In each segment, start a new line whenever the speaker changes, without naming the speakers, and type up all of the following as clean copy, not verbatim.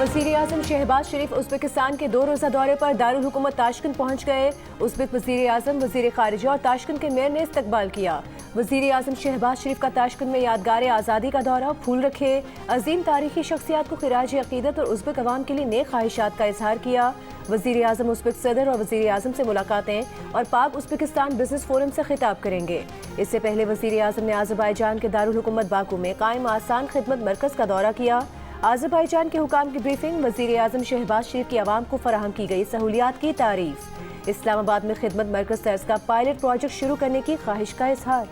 वज़ीर-ए-आज़म शहबाज शरीफ उज़्बेकिस्तान के 2 रोज़ा दौरे पर दारुल हुकूमत ताशकंद पहुँच गए। उज़्बेक वज़ीर-ए-आज़म, वज़ीर ख़ारिजा और ताशकंद के मेयर ने इस्तकबाल किया। वज़ीर-ए-आज़म शहबाज शरीफ का ताशकंद में यादगार आज़ादी का दौरा, फूल रखे, अजीम तारीखी शख्सियात को खिराज अक़ीदत और उज़्बेक अवाम के लिए नेक ख्वाहिशात का इजहार किया। वज़ीर-ए-आज़म उज़्बेक सदर और वज़ीर-ए-आज़म से मुलाकातें और पाक उज़्बेकिस्तान बिजनेस फोरम से खिताब करेंगे। इससे पहले वज़ीर-ए-आज़म ने अज़रबाईजान के दारुल हुकूमत बाकू में कायम आसान खिदमत मरकज़ का दौरा किया। अज़रबाईजान के हुकाम की ब्रीफिंग, वज़ीर-ए-आज़म शहबाज शरीफ की आवाम को फराहम की गई सहूलियात की तारीफ। इस्लामाबाद में खिदमत मरकज़ तर्ज का पायलट प्रोजेक्ट शुरू करने की ख्वाहिश का इजहार।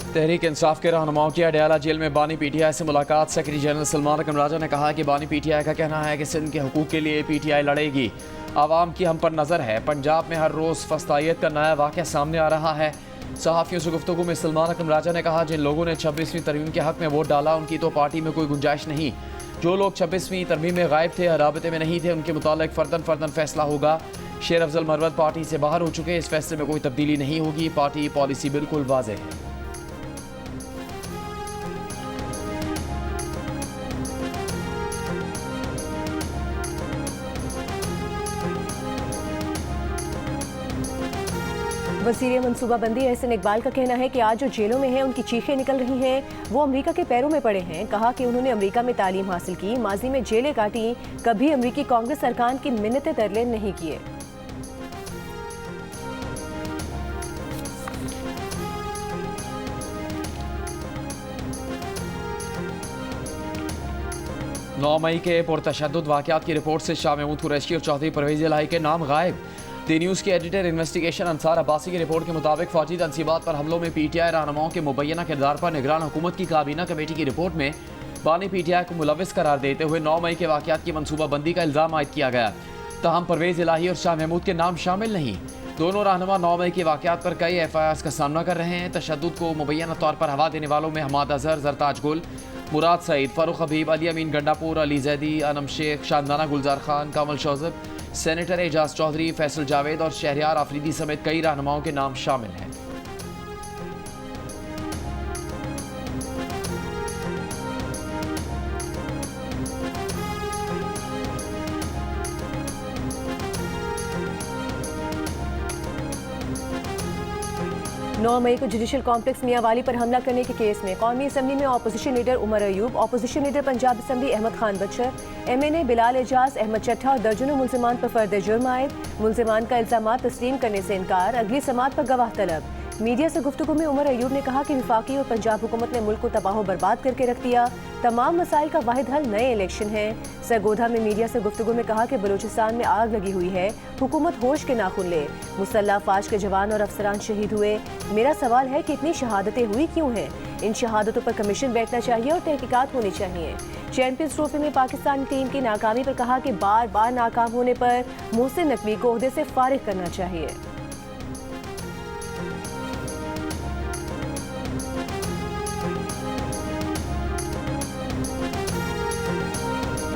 तहरीक इंसाफ के रहनुमाओं की अडयाला जेल में बानी पीटीआई से मुलाकात। सेक्रेटरी जनरल सलमान अकरम राजा ने कहा कि बानी पीटीआई का कहना है कि सिंध के हकूक़ के लिए पीटीआई लड़ेगी। आवाम की हम पर नज़र है। पंजाब में हर रोज़ फस्तायत का नया वाक़या सामने आ रहा है। सहाफ़ियों से गुफ्तगू में सलमान अकरम राजा ने कहा, जिन लोगों ने 26वीं तरमीम के हक़ में वोट डाला उनकी तो पार्टी में कोई गुंजाइश नहीं। जो लोग 26वीं तरमीम में गायब थे, राबते में नहीं थे, उनके मुतालिक फ़र्दन फैसला होगा। शेर अफजल मरवत पार्टी से बाहर हो चुके, इस फैसले में कोई तब्दीली नहीं होगी। पार्टी पॉलिसी बिल्कुल वाज़ेह है।
वज़ीर मनसूबाबंदी एहसन इकबाल का कहना है कि आज जो जेलों में हैं उनकी चीखें निकल रही हैं, वो अमेरिका के पैरों में पड़े हैं। कहा कि उन्होंने अमेरिका में तालीम हासिल की, माजी में जेलें काटी, कभी अमेरिकी कांग्रेस सरकार की मिन्नतें तरले नहीं किए।
9 मई के पुरतशद्दुद वाक़यात की रिपोर्ट से शाह महमूद कुरैशी और चौधरी परवेज़ इलाही के नाम गायब। दी न्यूज़ के एडिटर इन्वेस्टिगेशन अंसार अब्बासी की रिपोर्ट के मुताबिक फौजी तनसीबात पर हमलों में पीटीआई रहनुमाओं के मुबैना किरदार पर निगरान हुकूमत की काबीना कमेटी की रिपोर्ट में बानी पीटीआई को मुलविस करार देते हुए 9 मई के वाक़यात की मनसूबाबंदी का इल्ज़ाम आयद किया गया। तहम परवेज़ इलाही और शाह महमूद के नाम शामिल नहीं। दोनों रहनुमा 9 मई के वाक़यात पर कई FIRs का सामना कर रहे हैं। तशद्दुद को मुबैना तौर पर हवा देने वालों में हमाद अजहर, जरताज गुल, मुराद सईद, फ़ारूक हबीब, अली अमीन गंडापुर, अली जैदी, अनम शेख, शानदाना गुलजार खान, कामल शौजब, सेनेटर एजाज चौधरी, फैसल जावेद और शहरियार आफरीदी समेत कई रहनुमाओं के नाम शामिल हैं।
नौ मई को जुडिशल कॉम्प्लेक्स मियांवाली पर हमला करने के केस में कौमी असम्बली में opposition leader Umar Ayub, opposition leader Punjab assembly Ahmad Khan Bachhar, MNA Bilal Ejaz, Ahmad Chattha और दर्जनों मुल्जिमान पर फर्द जुर्म आयद। मुल्जिमान का इल्जामात तस्लीम करने से इनकार, अगली समात पर गवाह तलब। मीडिया से गुफ्तगू में उमर अयूब ने कहा कि वफाकी और पंजाब हुकूमत ने मुल्क को तबाह बर्बाद करके रख दिया। तमाम मसाइल का वाहिद हल नए इलेक्शन है। सरगोधा में मीडिया से गुफ्तगू में कहा कि बलूचिस्तान में आग लगी हुई है, हुकूमत होश के नाखुन ले। मुसल्लह फाज के जवान और अफसरान शहीद हुए। मेरा सवाल है कि इतनी शहादतें हुई क्यों हैं? इन शहादतों पर कमीशन बैठना चाहिए और तहकीकात होनी चाहिए। चैंपियंस ट्रॉफी में पाकिस्तान टीम की नाकामी पर कहा कि बार बार नाकाम होने पर मोहसिन नकवी को ओहदे से फारिग करना चाहिए।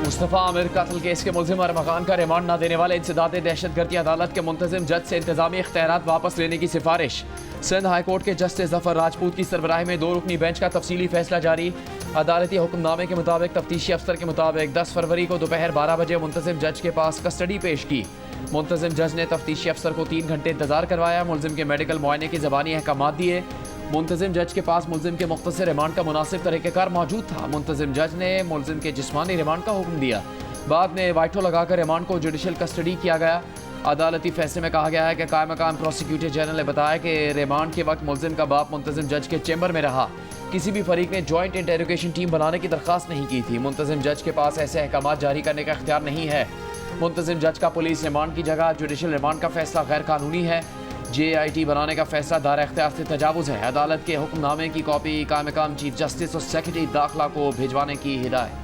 मुस्तफ़ा आमिर कत्ल केस के मुल्जिम अरमगान का रिमांड न देने वाले इंसदाद दहशतगर्दी अदालत के मुंतजिम जज से इंतजामी इख्तियारात वापस लेने की सिफारिश। सिंध हाई कोर्ट के जस्टिस जफर राजपूत की सरबराही में 2 रुकनी बेंच का तफसीली फैसला जारी। अदालती हुक्मनामे के मुताबिक तफ्तीशी अफसर के मुताबिक 10 फरवरी को दोपहर 12 बजे मुंतजिम जज के पास कस्टडी पेश की। मुंतजिम जज ने तफ्तीशी अफसर को 3 घंटे इंतजार करवाया। मुल्जिम के मेडिकल मुआयने के ज़बानी अहकामात दिए। मुंतजिम जज के पास मुल्जिम के मुख्तसर रिमांड का मुनासिब तरीक़ेकार मौजूद था। मुंतजिम जज ने मुल्जिम के जिस्मानी रिमांड का हुक्म दिया। बाद में वाइटो लगाकर रिमांड को जुडिशल कस्टडी किया गया। अदालती फैसले में कहा गया है कि कायम मकाम प्रोसिक्यूटर जनरल ने बताया कि रिमांड के वक्त मुल्जिम का बाप मुंतजिम जज के चैम्बर में रहा। किसी भी फरीक ने जॉइंट इंटेरोगेशन टीम बनाने की दरख्वास्त नहीं की थी। मुंतजिम जज के पास ऐसे अहकामात जारी करने का इख्तियार नहीं है। मुंतजिम जज का पुलिस रिमांड की जगह जुडिशल रिमांड का फैसला गैर कानूनी है। JIT बनाने का फैसला दायरा इख्तियार से तजावुज़ है। अदालत के हुक्मनामे की कॉपी कायम मकाम चीफ जस्टिस और सेक्रेटरी दाखिला को भिजवाने की हिदायत।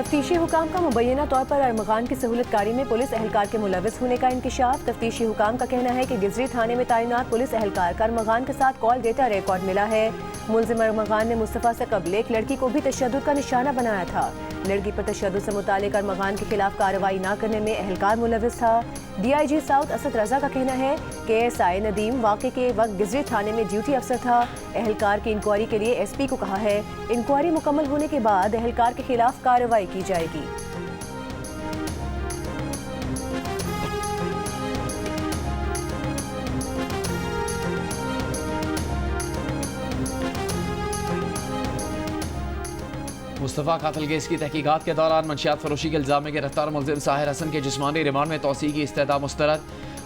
तफ्तीशी हुकाम का मुबैना तौर पर अरमगान की सहूलतकारी में पुलिस एहलकार के मुलविस होने का इंकशाफ। तफ्तीशी हुकाम का कहना है कि गिजरी थाने में तैनात पुलिस एहलकार का अरमगान के साथ कॉल डेटा रिकॉर्ड मिला है। मुलजिम अरमगान ने मुस्तफ़ा से कबल एक लड़की को भी तशद्दुद का निशाना बनाया था। लड़की पर तशद्दुद से मुतालिक अरमगान के खिलाफ कार्रवाई न करने में एहलकार मुलविस था। DIG साउथ असद रजा का कहना है कि SI नदीम वाक़े के वक्त गिजरी थाने में ड्यूटी अफसर था। एहलकार की इंक्वायरी के लिए SP को कहा है। इंक्वायरी मुकम्मल होने के बाद एहलकार के खिलाफ कार्रवाई की जाएगी।
मुस्तफ़ा कातिल केस की तहकीकात के दौरान मंशियात फरोशी के इल्ज़ाम में गिरफ्तार मुलजिम साहिर हसन के जिस्मानी रिमांड में तौसीक़ की इस्तदा मुस्तरद।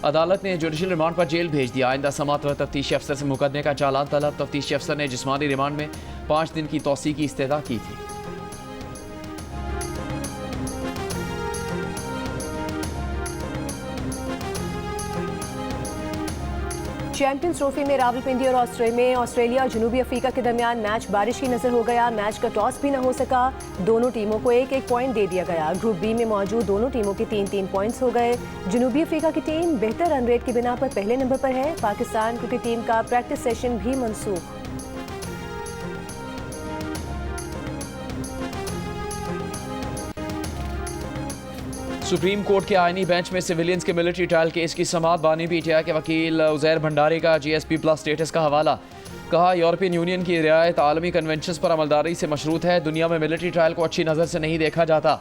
अदालत ने जुडिशल रिमांड पर जेल भेज दिया। आइंदा समात पर तफ्तीशी अफसर से मुकदमे का चालान तलब। तफ्तीशी अफसर ने जिस्मानी रिमांड में 5 दिन की तौसीक़ की इस्तदा की थी।
चैंपियंस ट्रॉफी में रावलपिंडी और ऑस्ट्रेलिया और जनूबी अफ्रीका के दरमियान मैच बारिश की नजर हो गया। मैच का टॉस भी न हो सका। दोनों टीमों को एक एक पॉइंट दे दिया गया। ग्रुप बी में मौजूद दोनों टीमों के 3-3 पॉइंट्स हो गए। जनूबी अफ्रीका की टीम बेहतर रन रेट की बिना पर पहले नंबर पर है। पाकिस्तान क्रिकेट टीम का प्रैक्टिस सेशन भी मनसूख।
सुप्रीम कोर्ट के आईनी बेंच में सिविलियंस के मिलिट्री ट्रायल केस की समाअत। बानी PTI के वकील उज़ैर भंडारी का GSP+ स्टेटस का हवाला। कहा, यूरोपियन यूनियन की रियायत आलमी कन्वेंशन पर अमलदारी से मशरूत है। दुनिया में मिलिट्री ट्रायल को अच्छी नज़र से नहीं देखा जाता।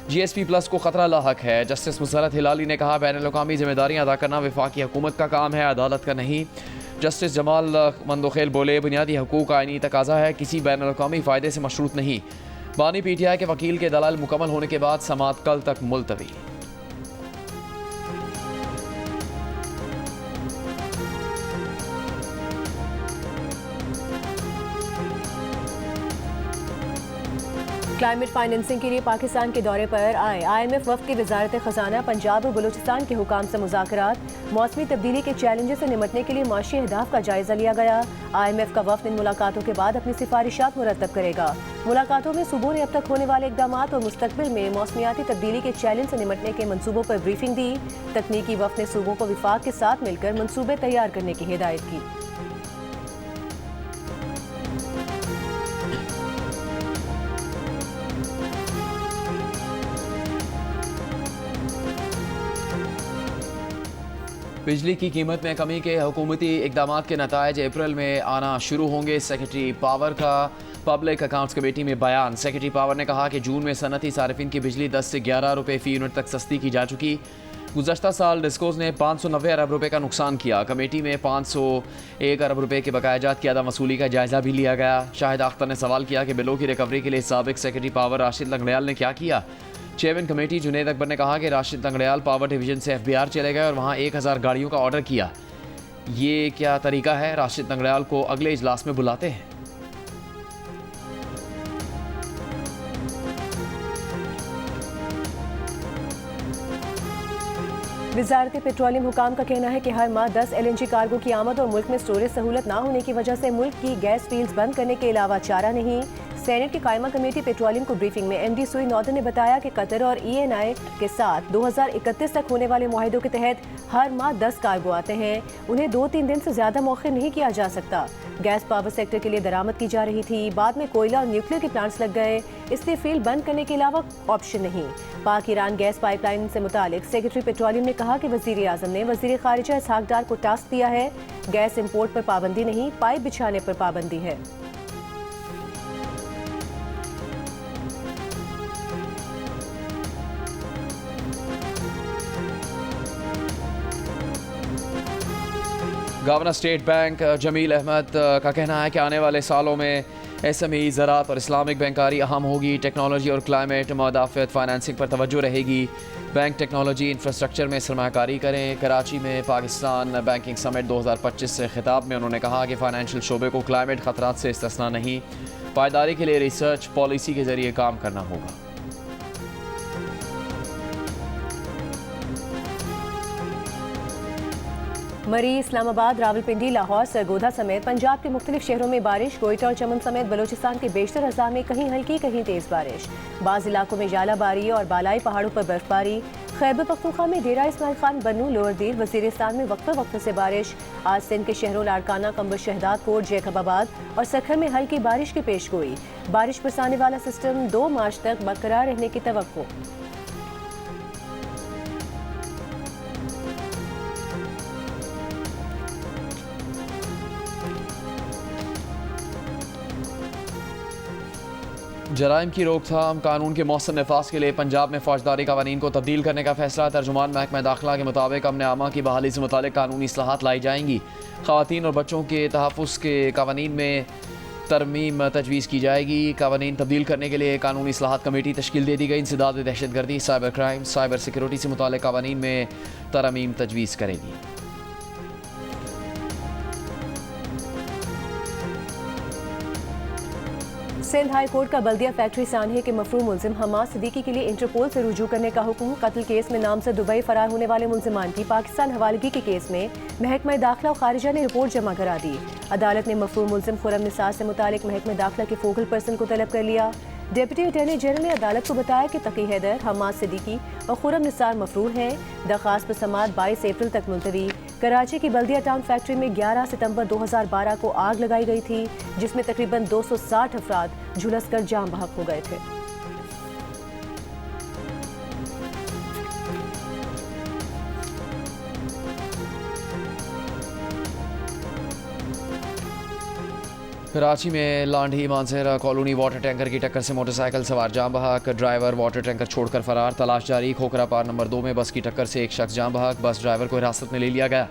GSP+ को खतरा लाहक है। जस्टिस मुसर्रत हिलाली ने कहा, बैनुल-अक़वामी जिम्मेदारियाँ अदा करना वफाकी हुकूमत का काम है, अदालत का नहीं। जस्टिस जमाल मंदोखेल बोले, बुनियादी हकूक़ आईनी तकाजा है, किसी बैनुल-अक़वामी फ़ायदे से मशरूत नहीं। बानी PTI के वकील के दलाल मुकम्मल होने के बाद समाअत कल तक मुलतवी।
क्लाइमेट फाइनेंसिंग के लिए पाकिस्तान के दौरे पर आए IMF वफ़द की वजारत खजाना पंजाब और बलूचिस्तान के हुकाम से मुज़ाकरात। मौसमी तब्दीली के चैलेंजेस से निमटने के लिए माशी अहदाफ का जायजा लिया गया। IMF का वफ़द इन मुलाकातों के बाद अपनी सिफारिशात मुरतब करेगा। मुलाकातों में सूबों ने अब तक होने वाले इकदाम और मुस्तकबिल में मौसमियाती तब्दीली के चैलेंज से निमटने के मनसूबों पर ब्रीफिंग दी। तकनीकी वफ़द ने सूबों को विफाक के साथ मिलकर मनसूबे तैयार करने की हिदायत की।
बिजली की कीमत में कमी के हुकूमती इकदाम के नताइज अप्रैल में आना शुरू होंगे। सेक्रेटरी पावर का पब्लिक अकाउंट्स कमेटी में बयान। सेक्रेटरी पावर ने कहा कि जून में सनती सार्फिन की बिजली 10 से 11 रुपये फ़ी यूनिट तक सस्ती की जा चुकी। गुज़श्ता साल डिस्कोज ने 590 अरब रुपये का नुकसान किया। कमेटी में 501 अरब रुपये के बकायाजात की अदा वसूली का जायजा भी लिया गया। शाहिद अख्तर ने सवाल किया कि बिलों की रिकवरी के लिए साबिक सेक्रेटरी पावर राशिद लंगड़ियाल ने क्या किया। चेयरमैन कमेटी जुनेद अकबर ने कहा कि राशिद लंगड़ियाल पावर डिवीजन से FBR चले गए और वहाँ 1000 गाड़ियों का ऑर्डर किया। ये क्या तरीका है? राशिद लंगड़ियाल को अगले इजलास में बुलाते हैं।
वजारत पेट्रोलियम हुकाम का कहना है कि हर माह 10 LNG कार्गो की आमद और मुल्क में स्टोरेज सहूलत ना होने की वजह से मुल्क की गैस फील्ड्स बंद करने के अलावा चारा नहीं। सेनेट की कायमा कमेटी पेट्रोलियम को ब्रीफिंग में MD सुई नॉर्दन ने बताया कि कतर और ENI के साथ 2031 तक होने वाले मुआहिदों के तहत हर माह 10 कार्गो आते हैं। उन्हें 2-3 दिन से ज़्यादा मौखिर नहीं किया जा सकता। गैस पावर सेक्टर के लिए दरामद की जा रही थी, बाद में कोयला और न्यूक्लियर के प्लांट्स लग गए, इसलिए फील्ड बंद करने के अलावा ऑप्शन नहीं। पाक ईरान गैस पाइपलाइन से मुतालिक सेक्रेटरी पेट्रोलियम ने कहा कि वज़ीर आज़म ने वज़ीर ख़ारिजा इसहाक डार को टास्क दिया है। गैस इंपोर्ट पर पाबंदी नहीं, पाइप बिछाने पर पाबंदी है।
Governor state bank Jamil Ahmad का कहना है कि आने वाले सालों में SME, ज़राअत और इस्लामिक बैंकारी अहम होगी। टेक्नोलॉजी और क्लाइमेट मुदाफ़अत फाइनेंसिंग पर तवज्जो रहेगी। बैंक टेक्नोलॉजी इंफ्रास्ट्रक्चर में सरमाकारी करें। कराची में पाकिस्तान बैंकिंग समिट 2025 से खिताब में उन्होंने कहा कि फ़ाइनेंशियल शोबे को क्लाइमेट ख़तरात से इस्तिस्ना नहीं, पायदारी के लिए रिसर्च पॉलिसी के ज़रिए काम करना होगा।
मरी, इस्लामाबाद, रावलपिंडी, लाहौर, सरगोधा समेत पंजाब के मुख्तलिफ शहरों में बारिश। कोयटा और चमन समेत बलोचिस्तान के बेशतर अज़ा में कहीं हल्की कहीं तेज़ बारिश। बाज़ इलाकों में जालाबारी और बालाई पहाड़ों पर बर्फबारी। खैबर पख्तूनख्वा में डेरा इस्माइल खान, बन्नू, लोअर दीर, वज़ीरिस्तान में वक्त से बारिश। आज सिंध के शहरों लाड़काना, कंबर शहदाद कोट, जैकबाबाद और सखर में हल्की बारिश की पेशगोई। बारिश बरसाने वाला सिस्टम 2 मार्च तक बरकरार रहने की तवक्को।
जराइम की रोकथाम कानून के मौसम नफाज के लिए पंजाब में फौजदारी कवानीन को तब्दील करने का फैसला। तर्जुमान महकमा दाखिला के मुताबिक अमन आमा की बहाली से मुतालिक कानूनी इस्लाहात लाई जाएंगी। ख़वातीन और बच्चों के तहफ़्फ़ुज़ के कवानीन में तरमीम तजवीज़ की जाएगी। कवानीन तब्दील करने के लिए कानूनी इस्लाहात कमेटी तश्कील दे दी गई। इंसदाद दहशतगर्दी, साइबर क्राइम, साइबर सिक्योरिटी से मुतालिक कवानीन में तरमीम तजवीज़ करेगी।
सिंध हाई कोर्ट का बल्दिया फैक्ट्री सानहे के मफरूम मुलजिम हमाद सिद्दीकी के लिए इंटरपोल से रुजू करने का हुक्म। कत्ल केस में नामजद दुबई फरार होने वाले मुलजिमान की पाकिस्तान हवालगी के केस में महकमा दाखिला और खारिजा ने रिपोर्ट जमा करा दी। अदालत ने मफरूम मुलजिम खुरम निसार से मुतालिक महकमा दाखिला के फोकल पर्सन को तलब कर लिया। डिप्टी अटॉर्नी जनरल ने अदालत को बताया कि तकी हैदर, हमाद सिद्दीकी और खुरम निसार मफरूर हैं। दरख्वास्त पर समाअत 22 अप्रैल तक मुलतवी। कराची की बल्दिया टाउन फैक्ट्री में 11 सितंबर 2012 को आग लगाई गई थी, जिसमें तकरीबन 260 अफराद झुलसकर जाम बहक हो गए थे।
कराची में Landhi Mansehra colony water tanker की टक्कर से मोटरसाइकिल सवार जाम बहक। ड्राइवर वाटर टैंकर छोड़कर फरार, तलाश जारी। खोखरा पार नंबर 2 में बस की टक्कर से एक शख्स जाम बहक। बस ड्राइवर को हिरासत में ले लिया गया।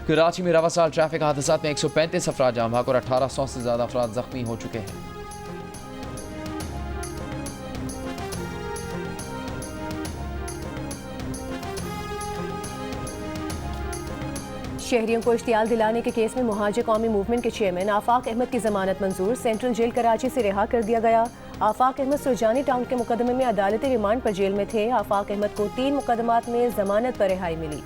कराची में रवा साल ट्रैफिक हादसात में 135 अफराद जाम बहक और 1800 से ज़्यादा अफराद जख्मी हो चुके हैं।
शहरियों को इश्तियाल दिलाने के केस में मुहाजिर कौमी मूवमेंट के चेयरमैन आफाक अहमद की जमानत मंजूर। सेंट्रल जेल कराची से रिहा कर दिया गया। आफाक अहमद सुरजानी टाउन के मुकदमे में अदालती रिमांड पर जेल में थे। आफाक अहमद को 3 मुकदमात में जमानत पर रिहाई मिली।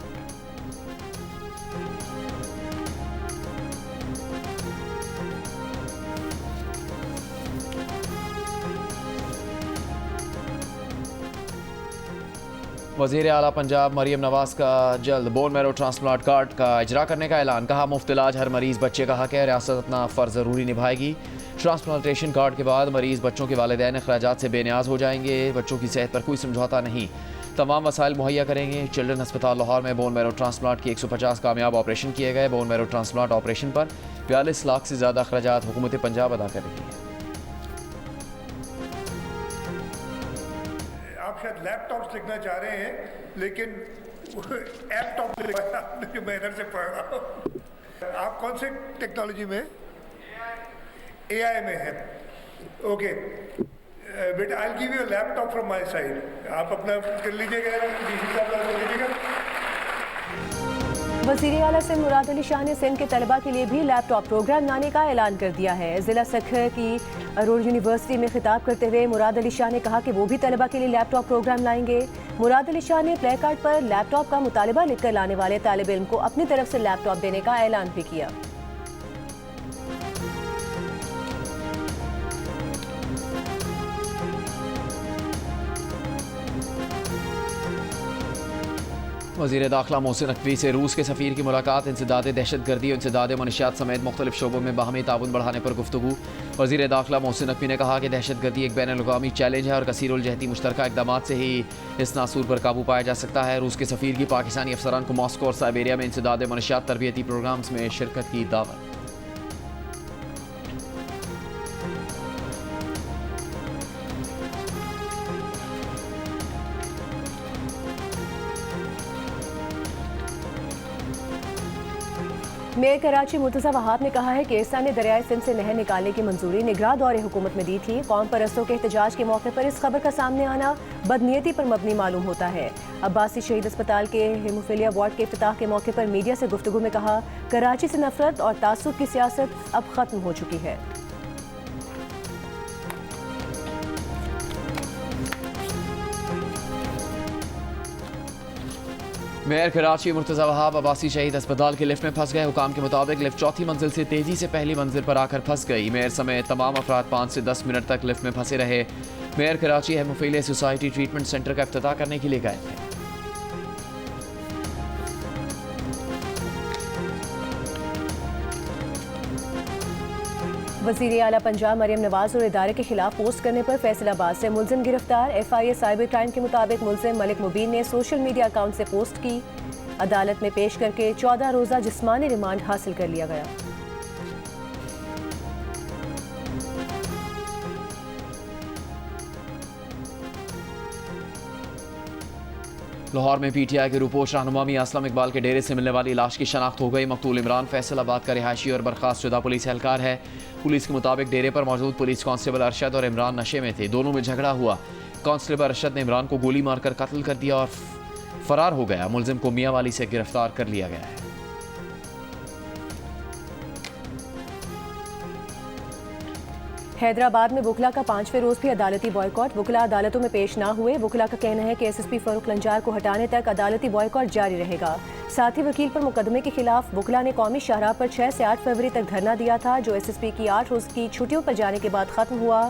वज़ीर आला पंजाब मरियम नवाज का जल्द बोन मैरो ट्रांसप्लांट कार्ड का इजरा करने का ऐलान। कहा मुफ्त इलाज हर मरीज बच्चे का हक है, रियासत अपना फ़र्ज ज़रूरी निभाएगी। ट्रांसप्लांटेशन कार्ड के बाद मरीज बच्चों के वालिदैन अखराजात से बेनियाज हो जाएंगे। बच्चों की सेहत पर कोई समझौता नहीं, तमाम वसाइल मुहैया करेंगे। चिल्ड्रन अस्पताल लाहौर में बोन मैरो ट्रांसप्लांट के 150 कामयाब ऑपरेशन किए गए। बोन मैरो ट्रांसप्लांट ऑपरेशन पर 42 लाख से ज़्यादा अखराजात हुकूमत पंजाब अदा कर रही है।
आप शायद लैपटॉप लिखना चाह रहे हैं, लेकिन ऐप टॉप आपने जो मैं इधर से पढ़ रहा हूँ। आप कौन से टेक्नोलॉजी में? एआई में है। ओके बेटा, I give you laptop from my side. आप अपना कर लीजिएगा, डीसी साहब कर लीजिएगा।
वज़ीर आला सिंध मुराद अली शाह ने सिंध के तलबा के लिए भी लैपटॉप प्रोग्राम लाने का ऐलान कर दिया है। ज़िला सखर की अरोड़ यूनिवर्सिटी में खिताब करते हुए मुराद अली शाह ने कहा कि वो भी तलबा के लिए लैपटॉप प्रोग्राम लाएंगे। मुराद अली शाह ने प्ले कार्ड पर लैपटॉप का मुतालबा लिखकर लाने वाले तालिब इल्म को अपनी तरफ से लैपटॉप देने का ऐलान भी किया।
वज़ीर दाखिला मोहसिन नकवी से रूस के सफ़ीर की मुलाकात। इंसदाद दहशतगर्दी और इंसदाद मनशियात समेत मुख्तलिफ शोबों में बाहमी ताउन बढ़ाने पर गुफ्तगू। वज़ीर दाखिला मोहसिन नकवी ने कहा कि दहशतगर्दी एक बैनुल-अक़वामी चैलेंज है और कसीरुल-जहती मुश्तरका इक़दाम से ही इस नासूर पर काबू पाया जा सकता है। रूस के सफ़ीर की पाकिस्तानी अफसरान को मॉस्को और साइबेरिया में इंसदाद मनशियात तरबियती प्रोग्राम्स में शिरकत की दावत।
मेयर कराची मुर्तज़ा वहाब ने कहा है कि एहसान ने दरियाए सिंध से नहर निकालने की मंजूरी निगरान दौरे हुकूमत में दी थी। कौम परस्तों के एहतजाज के मौके पर इस खबर का सामने आना बदनीयती पर मबनी मालूम होता है। अब्बासी शहीद अस्पताल के हेमोफीलिया वार्ड के इफ्तिताह के मौके पर मीडिया से गुफ्तगू में कहा, कराची से नफरत और तासुब की सियासत अब खत्म हो चुकी है।
मेयर कराची मुर्तज़ा वहाब अब्बासी शहीद अस्पताल के लिफ्ट में फंस गए। हुकाम के मुताबिक लिफ्ट चौथी मंजिल से तेजी से पहली मंजिल पर आकर फंस गई। मेयर समेत तमाम अफराद 5 से 10 मिनट तक लिफ्ट में फंसे रहे। Mayor Karachi haemophilia society treatment centre का इफ्तिताह करने के लिए गए थे।
वज़ीर आला पंजाब मरियम नवाज और इदारे के खिलाफ पोस्ट करने पर फैसलाबाद से मुलजिम गिरफ्तार। FIA साइबर क्राइम के मुताबिक मुलजिम मलिक मुबीन ने सोशल मीडिया अकाउंट से पोस्ट की। अदालत में पेश करके 14 रोज़ा जिस्मानी रिमांड हासिल कर लिया गया।
लाहौर में PTI के रूपोश रहनुमा मियां असलम इकबाल के डेरे से मिलने वाली लाश की शनाख्त हो गई। मकतूल इमरान फैसलाबाद का रिहायशी और बर्खास्त शुदा पुलिस एहलकार है। पुलिस के मुताबिक डेरे पर मौजूद पुलिस कांस्टेबल अरशद और इमरान नशे में थे। दोनों में झगड़ा हुआ। कांस्टेबल अरशद ने इमरान को गोली मारकर कत्ल कर दिया और फरार हो गया। मुलजिम को मियां वाली से गिरफ्तार कर लिया गया है।
हैदराबाद में वुकला का 5वें रोज भी अदालती बॉयकॉट। वुकला अदालतों में पेश ना हुए। वुकला का कहना है कि SSP फरूख लंजार को हटाने तक अदालती बॉयकॉट जारी रहेगा। साथ ही वकील पर मुकदमे के खिलाफ वुकला ने कौमी शाहराह पर 6 से 8 फरवरी तक धरना दिया था, जो SSP की 8 रोज की छुट्टियों पर जाने के बाद खत्म हुआ।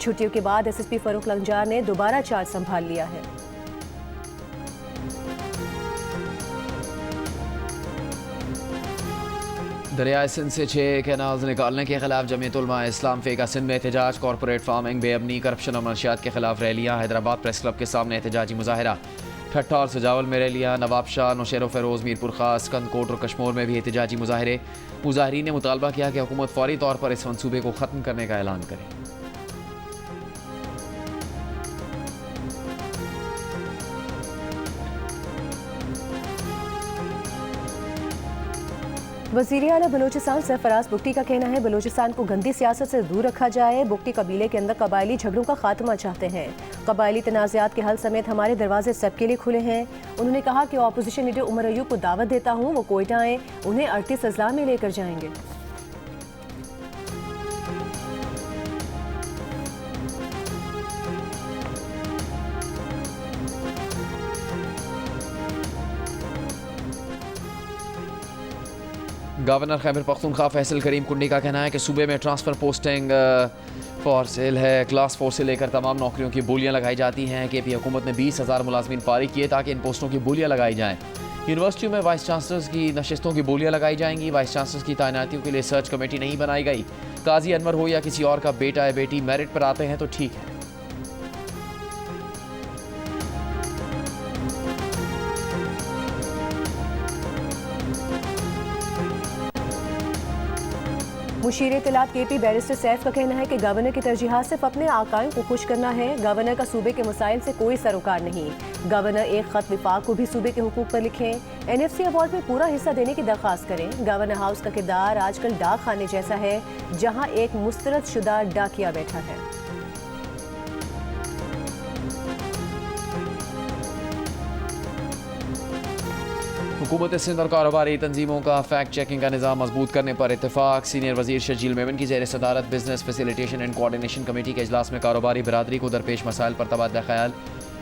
छुट्टियों के बाद SSP फरूख लंजार ने दोबारा चार्ज संभाल लिया है।
दरियाए सिंध से 6 कैनाल्स निकालने के खिलाफ जमीयत उलमा इस्लाम फेका सिंध में एहतजाज। कॉरपोरेट फार्मिंग, बेअमनी, करप्शन और मनशियात के खिलाफ रैलियाँ। हैदराबाद प्रेस क्लब के सामने एहतजाजी मुजाहरा। ठट्ठा और सजावल में रैलियाँ। नवाब शाह, नौशेर फ़िरोज़, मीरपुर खास, कंदकोट और कश्मोर में भी एहतजाजी मुजाहरे। मुजाहरीन ने मुतालबा किया कि हुकूमत फौरी तौर पर इस मनसूबे को ख़त्म करने का ऐलान करे।
वज़ीर आला बलूचिस्तान सरफराज बुगटी का कहना है बलूचिस्तान को गंदी सियासत से दूर रखा जाए। बुगटी कबीले के अंदर कबायली झगड़ों का खात्मा चाहते हैं। कबायली तनाज़ात के हल समेत हमारे दरवाजे सबके लिए खुले हैं। उन्होंने कहा कि अपोजिशन लीडर उमर अयूब को दावत देता हूँ, वो कोयटा आए, उन्हें 38 अजला में लेकर जाएंगे।
गवर्नर खैबर पख्तूनख्वा फैसल करीम कुंडी का कहना है कि सूबे में ट्रांसफ़र पोस्टिंग फॉर सेल है। क्लास 4 से लेकर तमाम नौकरियों की बोलियां लगाई जाती हैं। KP हुकूमत ने 20,000 मुलाजमीन फारिग किए ताकि इन पोस्टों की बोलियां लगाई जाएँ। यूनिवर्सिटियों में वाइस चांसलर्स की नशिस्तों की बोलियां लगाई जाएंगी। वाइस चांसलर्स की तैनातियों के लिए सर्च कमेटी नहीं बनाई गई। काजी अनवर हो या किसी और का बेटा या बेटी मेरिट पर आते हैं तो ठीक है।
मुशीर इत्तलात KP बैरिस्टर सैफ का कहना है कि गवर्नर की तरजीहात सिर्फ अपने आकायों को खुश करना है। गवर्नर का सूबे के मसाइल से कोई सरोकार नहीं। गवर्नर एक खत विफाक को भी सूबे के हुकूक पर लिखें। NFC अवार्ड में पूरा हिस्सा देने की दरख्वास्त करें। गवर्नर हाउस का किरदार आजकल डाक खाने जैसा है, जहां एक मुस्तरद शुदा डाकिया बैठा है।
हुकूमत सिंध और कारोबारी तंजीमों का फैक्ट चेकिंग का निज़ाम मजबूत करने पर इत्तेफाक। सीनियर वजीर शर्जील मेमन की ज़ेर सदारत business facilitation and coordination committee के इजलास में कारोबारी बरादरी को दरपेश मसाइल पर तबादला ख्याल।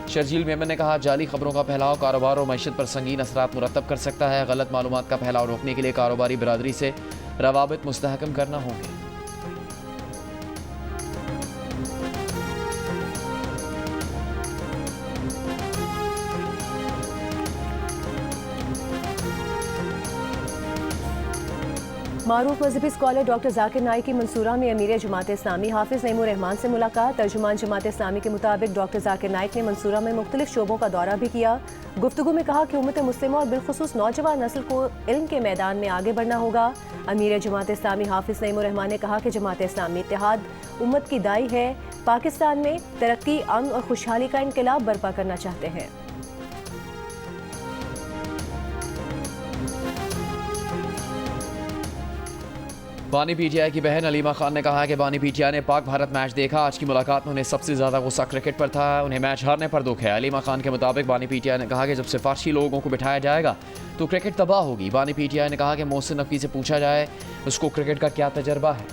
शर्जील मेमन ने कहा, जाली खबरों का फैलाव कारोबार और मैशत पर संगीन असरात मुरतब कर सकता है। गलत मालूमात का फैलाव रोकने के लिए कारोबारी बरादरी से रवाबित मुस्तहकम करना होंगे।
मारूफ मजहबी स्कॉलर डॉक्टर जाकिर नाइक की मंसूरा में अमीर जमात इस्लामी हाफिज नईमुर रहमान से मुलाकात। तर्जुमान जमात इस्लामी के मुताबिक डॉक्टर जाकिर नाइक ने मंसूरा में मुख्तलिफ शोबों का दौरा भी किया। गुफ्तगू में कहा कि उम्मत मुस्लिमा और बिलखुसूस नौजवान नस्ल को इल्म के मैदान में आगे बढ़ना होगा। अमीर जमात इस्लामी हाफिज नईमुर रहमान ने कहा कि जमात इस्लामी इत्तेहाद उम्मत की दाई है। पाकिस्तान में तरक्की, अमन और खुशहाली का इनकलाब बर्पा करना चाहते हैं।
बानी PTI की बहन अलीमा खान ने कहा कि बानी PTI ने पाक भारत मैच देखा। आज की मुलाकात में उन्हें सबसे ज़्यादा गुस्सा क्रिकेट पर था। उन्हें मैच हारने पर दुख है। अलीमा खान के मुताबिक बानी PTI ने कहा कि जब सिफारशी लोगों को बिठाया जाएगा तो क्रिकेट तबाह होगी। बानी PTI ने कहा कि मोहसिन नकवी से पूछा जाए उसको क्रिकेट का क्या तजर्बा है।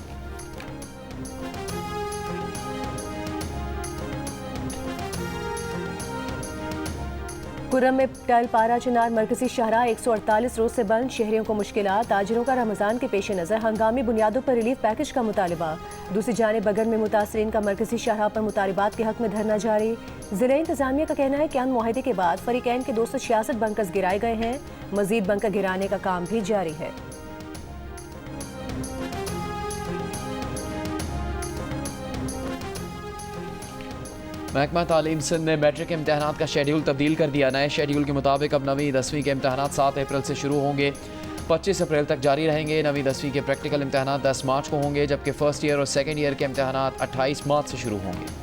खुर्रम में टल पारा चिनार मरकजी शाहरा 148 रोज से बंद, शहरियों को मुश्किलात। ताजिरों का रमजान के पेश नज़र हंगामी बुनियादों पर रिलीफ पैकेज का मुतालबा। दूसरी जानिब बगल में मुतासरीन का मरकजी शाहरा पर मुतालबात के हक में धरना जारी। जिला इंतजामिया का कहना है कि अमन मुआहदे के बाद फरीकैन के 266 बंकर्स गिराए गए हैं। मजीद बंकर गिराने का काम भी जारी है।
महकमा तालीम सिंध ने मैट्रिक के इम्तहानात का शेड्यूल तब्दील कर दिया। नए शेड्यूल के मुताबिक अब 9वीं 10वीं के इम्तहानात 7 अप्रैल से शुरू होंगे, 25 अप्रैल तक जारी रहेंगे। 9वीं 10वीं के प्रैक्टिकल इम्तहानात 10 मार्च को होंगे, जबकि फर्स्ट ईयर और सेकेंड ईयर के इम्तहानात 28 मार्च से शुरू होंगे।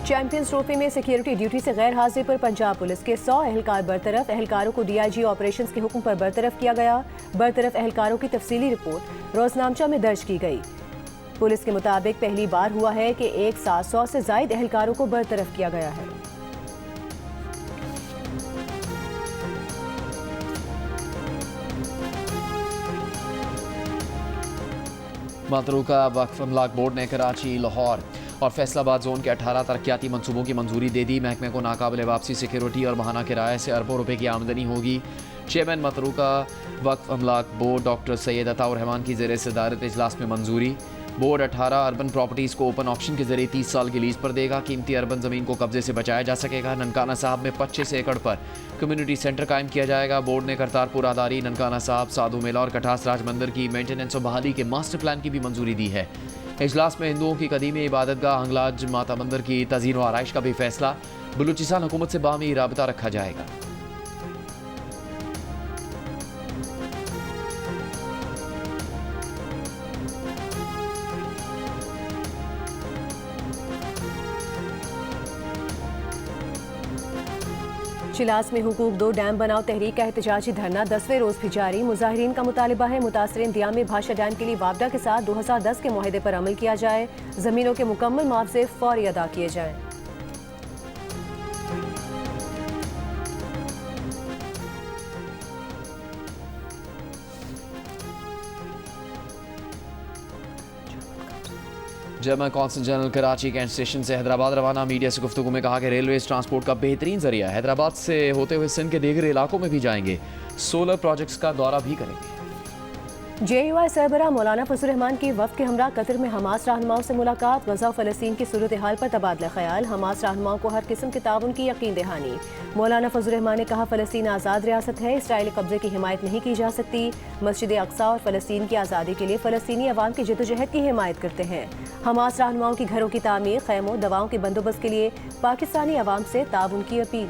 चैंपियंस ट्रॉफी में सिक्योरिटी ड्यूटी से गैर हाजिर पर पंजाब पुलिस के 100 एहलकार बरतरफ। एहलकारों को DIG ऑपरेशंस के हुक्म पर बरतरफ किया गया। बरतरफ एहलकारों की तफसीली रिपोर्ट रोजनामचा में दर्ज की गई। पुलिस के मुताबिक पहली बार हुआ है कि एक साथ 100 से जायद एहलकारों को बरतरफ किया गया है।
मतरूका वक्फ अमलाक बोर्ड ने कराची, लाहौर और फैसलाबाद जोन के 18 तरक्याती मंसूबों की मंजूरी दे दी। महकमे को नाकाबिल वापसी सिक्योरिटी और महाना किराए से अरबों रुपए की आमदनी होगी। चेयरमैन मतरूका वक्फ अमलाक बोर्ड डॉक्टर सैयद अताउर रहमान की ज़ेर सदारत इजलास में मंजूरी। बोर्ड 18 अर्बन प्रॉपर्टीज़ को ओपन ऑक्शन के जरिए 30 साल की लीज पर देगा। कीमती अर्बन ज़मीन को कब्जे से बचाया जा सकेगा। ननकाना साहब में 25 एकड़ पर कम्युनिटी सेंटर कायम किया जाएगा। बोर्ड ने करतारपुर आदारी, ननकाना साहब, साधु मेला और कठास राज मंदिर की मेंटेनेंस और बहाली के मास्टर प्लान की भी मंजूरी दी है। इजलास में हिंदुओं की कदीमी इबादतगाह हंगलाज माता मंदिर की तज़ीन व आराइश का भी फैसला। बलूचिस्तान हुकूमत से बाहमी राबता रखा जाएगा।
चिलास में हुकूक 2 डैम बनाओ तहरीक का एहतजाजी धरना 10वें रोज भी जारी। मुजाहिरीन का मुतालिबा है मुतासरीन दियामी भाषा डैम के लिए वापडा के साथ 2010 के मुआहदे पर अमल किया जाए। जमीनों के मुकम्मल मुआवजे फौरी अदा किए जाएं।
German consul general Karachi cantt station से हैदराबाद रवाना। मीडिया से गुफ्तगू में कहा कि रेलवे ट्रांसपोर्ट का बेहतरीन जरिया। हैदराबाद से होते हुए सिंध के दीगर इलाकों में भी जाएंगे। सोलर प्रोजेक्ट्स का दौरा भी करेंगे।
JUI सरबराह मौलाना फजल रहमान की वफ्द के हमरा कतर में हमास रहनुमाओं से मुलाकात। गजा फ़लस्तीन की सूरत हाल पर तबादला ख्याल। हमास रहनुमाओं को हर किस्म के ताउन की यकीन दहानी। मौलाना फजल रहमान ने कहा फ़लस्तीन आज़ाद रियासत है, इसराइली कब्जे की हिमायत नहीं की जा सकती। मस्जिद अक्सा और फ़लस्तीन की आज़ादी के लिए फ़लस्तीनी अवाम की जद्दोजहद की हिमायत करते हैं। हमास रहनुमाओं की घरों की तामीर, खैमों, दवाओं के बंदोबस्त के लिए पाकिस्तानी अवाम से ताउन की अपील।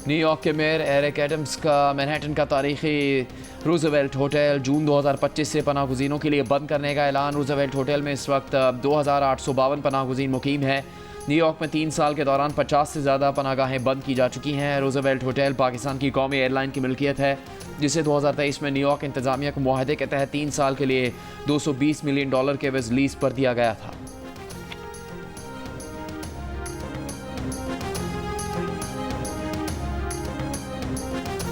न्यूयॉर्क के मेयर एरिक एडम्स का मैनहट्टन का तारीखी रूजवेल्ट होटल जून 2025 से पनाह गुज़ीनों के लिए बंद करने का ऐलान। रूजवेल्ट होटल में इस वक्त 2852 पनाह गुज़ीन मुकीम है। न्यूयॉर्क में 3 साल के दौरान 50 से ज़्यादा पनाहगाहें बंद की जा चुकी हैं। रूजवेल्ट होटल पाकिस्तान की कौमी एयरलाइन की मिल्कियत है, जिसे 2023 में न्यूयॉर्क इंतज़ामिया को मुआहदे के तहत 3 साल के लिए $220 मिलियन के एवज लीज पर दिया गया था।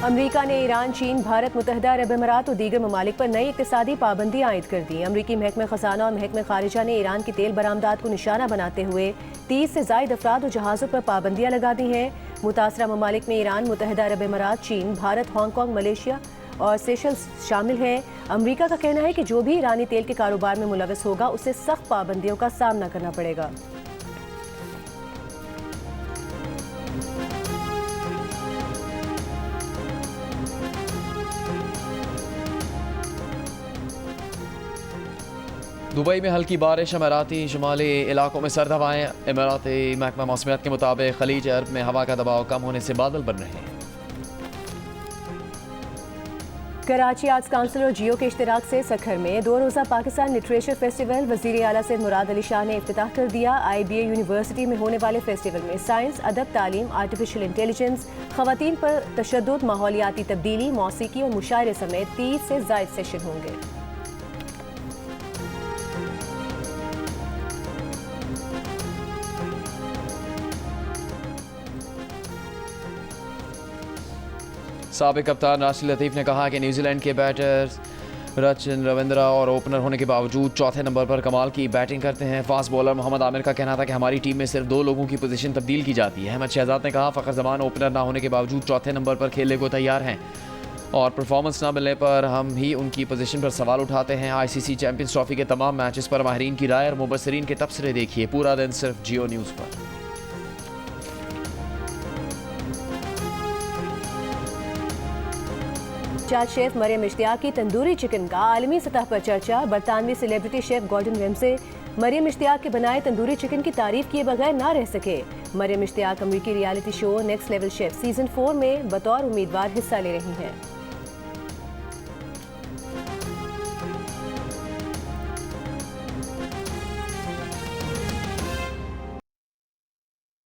अमरीका ने ईरान, चीन, भारत, मुत्तहिदा अरब अमीरात और दीगर ममालिक पर नई इक़्तिसादी पाबंदी आयद कर दी। अमरीकी महकमे ख़ज़ाना और महकमे खारिजा ने ईरान की तेल बरामदात को निशाना बनाते हुए 30 से ज़ायद अफराद और जहाज़ों पर पाबंदियाँ लगा दी हैं। मुतासरा ममालिक में ईरान, मुत्तहिदा अरब अमीरात, चीन, भारत, हांगकॉन्ग, मलेशिया और सेशल्स शामिल हैं। अमरीका का कहना है कि जो भी ईरानी तेल के कारोबार में मुलविस होगा उसे सख्त पाबंदियों का सामना करना पड़ेगा।
दुबई में हल्की बारिश। अमीराती शुमाली इलाकों में सर्द हवाएं। अमीराती महकमा मौसमियात के मुताबिक खलीज अरब में हवा का दबाव कम होने से बादल बन रहे हैं।
कराची आर्ट्स काउंसिल और जियो के इश्तिराक से सखर में 2 रोज़ा पाकिस्तान लिटरेचर फेस्टिवल वज़ीर आला सैयद मुराद अली शाह ने इफ्तिताह कर दिया। IBA यूनिवर्सिटी में होने वाले फेस्टिवल में साइंस, अदब, तालीम, आर्टिफिशियल इंटेलिजेंस, ख़वातीन पर तशद्दुद, माहौलियाती तब्दीली, मौसीकी और मुशायरे समेत 30 से ज़ायद सेशन होंगे।
साबिक कप्तान राशिद लतीफ़ ने कहा कि न्यूजीलैंड के बैटर्स रचिन रविंद्रा और ओपनर होने के बावजूद चौथे नंबर पर कमाल की बैटिंग करते हैं। फास्ट बॉलर मोहम्मद आमिर का कहना था कि हमारी टीम में सिर्फ 2 लोगों की पोजीशन तब्दील की जाती है। अहमद शहजाद ने कहा फ़खर जमान ओपनर ना होने के बावजूद चौथे नंबर पर खेलने को तैयार हैं और परफॉर्मेंस ना मिलने पर हम ही उनकी पोजीशन पर सवाल उठाते हैं। ICC चैंपियंस ट्रॉफी के तमाम मैचेस पर माहिरीन की राय और मुबसरीन के तबसरे देखिए पूरा दिन सिर्फ जियो न्यूज़ पर।
चार शेफ मरियम इश्तियाक की तंदूरी चिकन का आलमी सतह पर चर्चा। बरतानवी celebrity chef Gordon Ramsay Maryam Ishtiaq के बनाए तंदूरी चिकन की तारीफ किए बगैर ना रह सके। मरियम इश्तियाक अमेरिकी reality show next level chef season 4 में बतौर उम्मीदवार हिस्सा ले रही हैं।